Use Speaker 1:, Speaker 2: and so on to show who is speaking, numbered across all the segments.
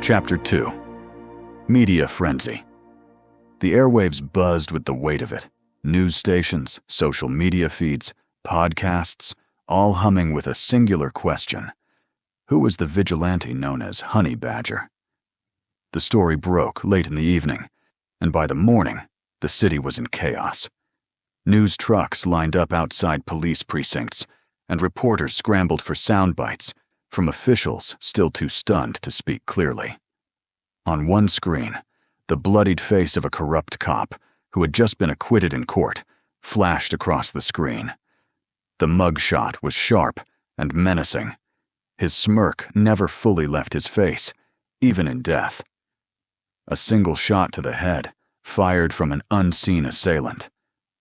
Speaker 1: Chapter 2. Media Frenzy. The airwaves buzzed with the weight of it. News stations, social media feeds, podcasts, all humming with a singular question. Who was the vigilante known as Honey Badger? The story broke late in the evening, and by the morning, the city was in chaos. News trucks lined up outside police precincts, and reporters scrambled for sound bites from officials still too stunned to speak clearly. On one screen, the bloodied face of a corrupt cop who had just been acquitted in court flashed across the screen. The mugshot was sharp and menacing. His smirk never fully left his face, even in death. A single shot to the head, fired from an unseen assailant.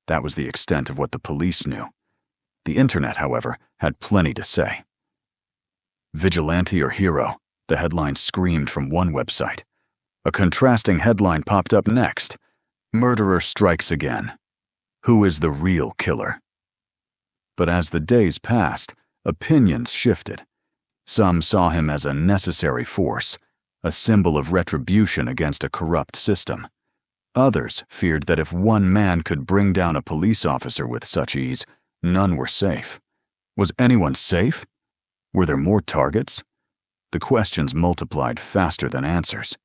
Speaker 1: That was the extent of what the police knew. The internet, however, had plenty to say. Vigilante or hero, the headline screamed from one website. A contrasting headline popped up next. Murderer strikes again. Who is the real killer? But as the days passed, opinions shifted. Some saw him as a necessary force, a symbol of retribution against a corrupt system. Others feared that if one man could bring down a police officer with such ease, none were safe. Was anyone safe? Were there more targets? The questions multiplied faster than answers.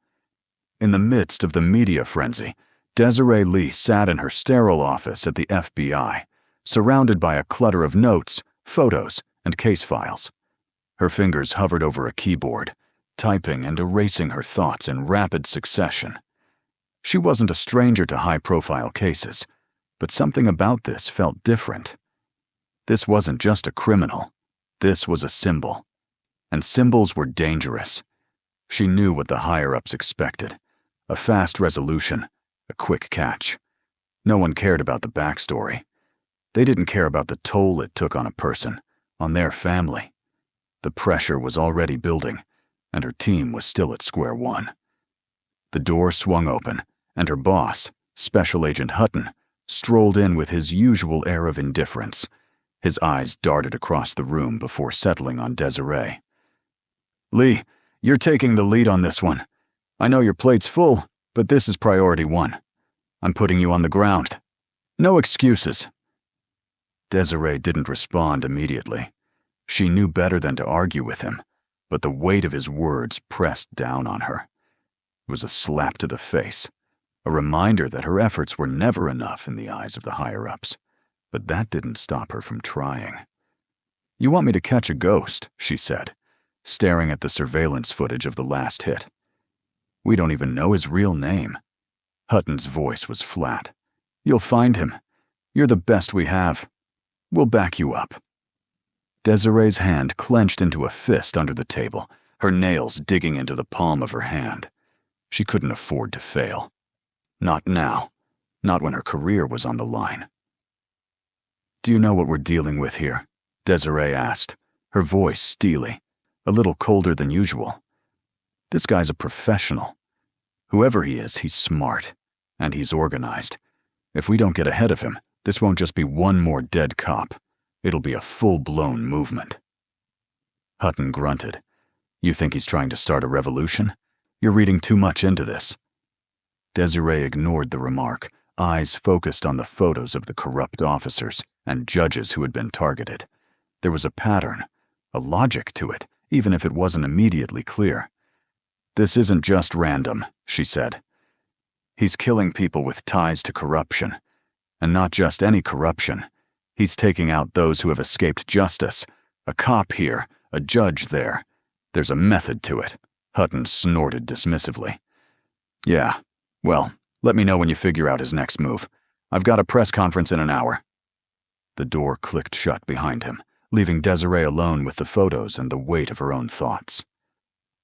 Speaker 1: In the midst of the media frenzy, Desiree Lee sat in her sterile office at the FBI, surrounded by a clutter of notes, photos, and case files. Her fingers hovered over a keyboard, typing and erasing her thoughts in rapid succession. She wasn't a stranger to high-profile cases, but something about this felt different. This wasn't just a criminal. This was a symbol. And symbols were dangerous. She knew what the higher-ups expected. A fast resolution, a quick catch. No one cared about the backstory. They didn't care about the toll it took on a person, on their family. The pressure was already building, and her team was still at square one. The door swung open, and her boss, Special Agent Hutton, strolled in with his usual air of indifference. His eyes darted across the room before settling on Desiree. "Lee, you're taking the lead on this one. I know your plate's full, but this is priority one. I'm putting you on the ground. No excuses." Desiree didn't respond immediately. She knew better than to argue with him, but the weight of his words pressed down on her. It was a slap to the face, a reminder that her efforts were never enough in the eyes of the higher-ups. But that didn't stop her from trying. "You want me to catch a ghost," she said, staring at the surveillance footage of the last hit. "We don't even know his real name." Hutton's voice was flat. "You'll find him. You're the best we have. We'll back you up." Desiree's hand clenched into a fist under the table, her nails digging into the palm of her hand. She couldn't afford to fail. Not now. Not when her career was on the line. "Do you know what we're dealing with here?" Desiree asked, her voice steely, a little colder than usual. "This guy's a professional. Whoever he is, he's smart, and he's organized. If we don't get ahead of him, this won't just be one more dead cop. It'll be a full-blown movement." Hutton grunted. "You think he's trying to start a revolution? You're reading too much into this." Desiree ignored the remark, eyes focused on the photos of the corrupt officers and judges who had been targeted. There was a pattern, a logic to it, even if it wasn't immediately clear. "This isn't just random," she said. "He's killing people with ties to corruption. And not just any corruption. He's taking out those who have escaped justice. A cop here, a judge there. There's a method to it." Hutton snorted dismissively. "Yeah, well, let me know when you figure out his next move. I've got a press conference in an hour." The door clicked shut behind him, leaving Desiree alone with the photos and the weight of her own thoughts.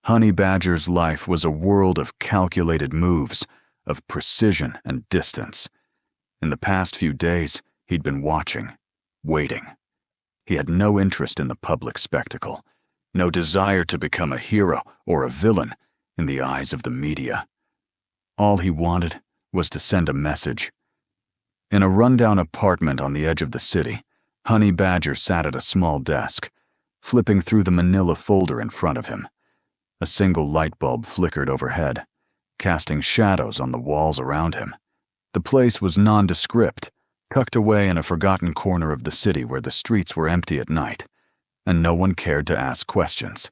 Speaker 1: Honey Badger's life was a world of calculated moves, of precision and distance. In the past few days, he'd been watching, waiting. He had no interest in the public spectacle, no desire to become a hero or a villain in the eyes of the media. All he wanted was to send a message. In a rundown apartment on the edge of the city, Honey Badger sat at a small desk, flipping through the manila folder in front of him. A single light bulb flickered overhead, casting shadows on the walls around him. The place was nondescript, tucked away in a forgotten corner of the city where the streets were empty at night, and no one cared to ask questions.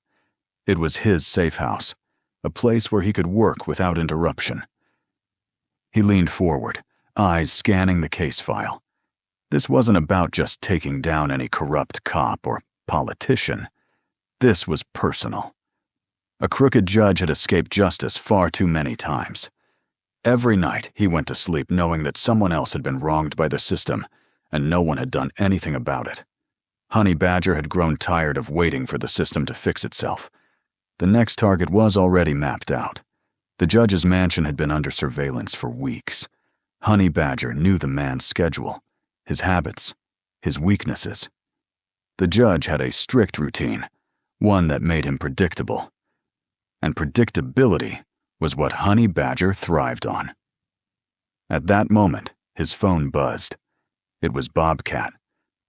Speaker 1: It was his safe house, a place where he could work without interruption. He leaned forward, eyes scanning the case file. This wasn't about just taking down any corrupt cop or politician. This was personal. A crooked judge had escaped justice far too many times. Every night he went to sleep knowing that someone else had been wronged by the system, and no one had done anything about it. Honey Badger had grown tired of waiting for the system to fix itself. The next target was already mapped out. The judge's mansion had been under surveillance for weeks. Honey Badger knew the man's schedule, his habits, his weaknesses. The judge had a strict routine, one that made him predictable. And predictability was what Honey Badger thrived on. At that moment, his phone buzzed. It was Bobcat,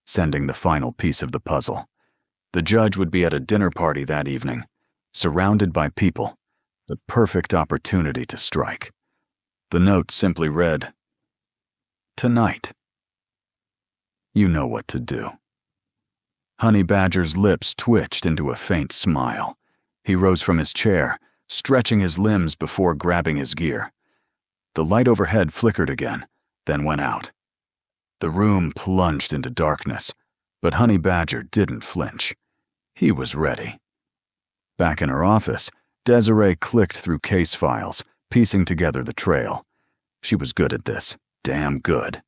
Speaker 1: sending the final piece of the puzzle. The judge would be at a dinner party that evening, surrounded by people, the perfect opportunity to strike. The note simply read, "Tonight. You know what to do." Honey Badger's lips twitched into a faint smile. He rose from his chair, stretching his limbs before grabbing his gear. The light overhead flickered again, then went out. The room plunged into darkness, but Honey Badger didn't flinch. He was ready. Back in her office, Desiree clicked through case files, piecing together the trail. She was good at this, damn good.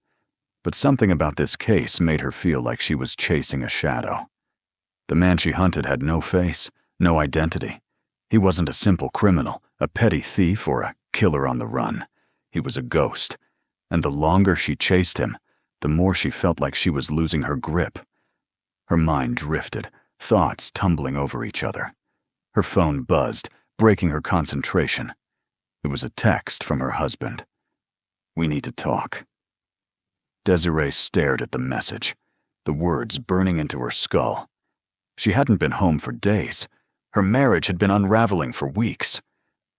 Speaker 1: But something about this case made her feel like she was chasing a shadow. The man she hunted had no face, no identity. He wasn't a simple criminal, a petty thief, or a killer on the run. He was a ghost, and the longer she chased him, the more she felt like she was losing her grip. Her mind drifted, thoughts tumbling over each other. Her phone buzzed, breaking her concentration. It was a text from her husband. "We need to talk." Desiree stared at the message, the words burning into her skull. She hadn't been home for days. Her marriage had been unraveling for weeks.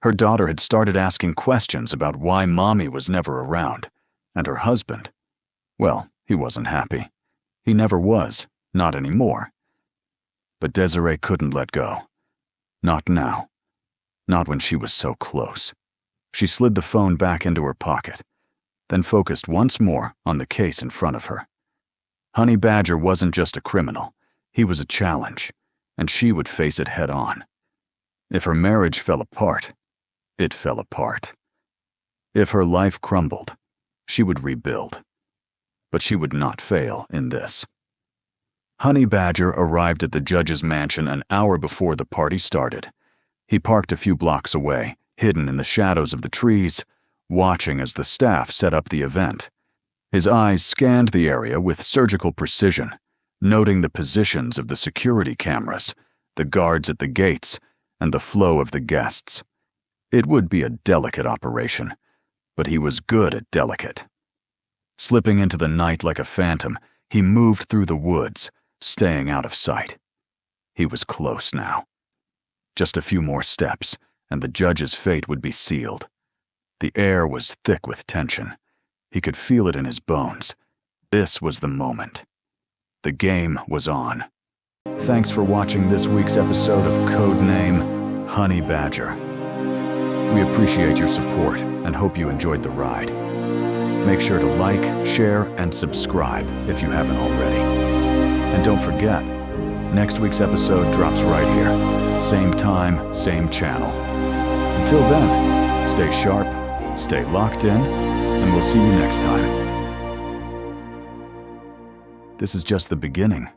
Speaker 1: Her daughter had started asking questions about why Mommy was never around, and her husband, well, he wasn't happy. He never was, not anymore. But Desiree couldn't let go. Not now. Not when she was so close. She slid the phone back into her pocket, then focused once more on the case in front of her. Honey Badger wasn't just a criminal. He was a challenge, and she would face it head on. If her marriage fell apart, it fell apart. If her life crumbled, she would rebuild. But she would not fail in this. Honey Badger arrived at the judge's mansion an hour before the party started. He parked a few blocks away, hidden in the shadows of the trees, watching as the staff set up the event. His eyes scanned the area with surgical precision, noting the positions of the security cameras, the guards at the gates, and the flow of the guests. It would be a delicate operation, but he was good at delicate. Slipping into the night like a phantom, he moved through the woods, staying out of sight. He was close now. Just a few more steps, and the judge's fate would be sealed. The air was thick with tension. He could feel it in his bones. This was the moment. The game was on. Thanks for watching this week's episode of Codename Honey Badger. We appreciate your support and hope you enjoyed the ride. Make sure to like, share, and subscribe if you haven't already. And don't forget, next week's episode drops right here. Same time, same channel. Until then, stay sharp, stay locked in, and we'll see you next time. This is just the beginning.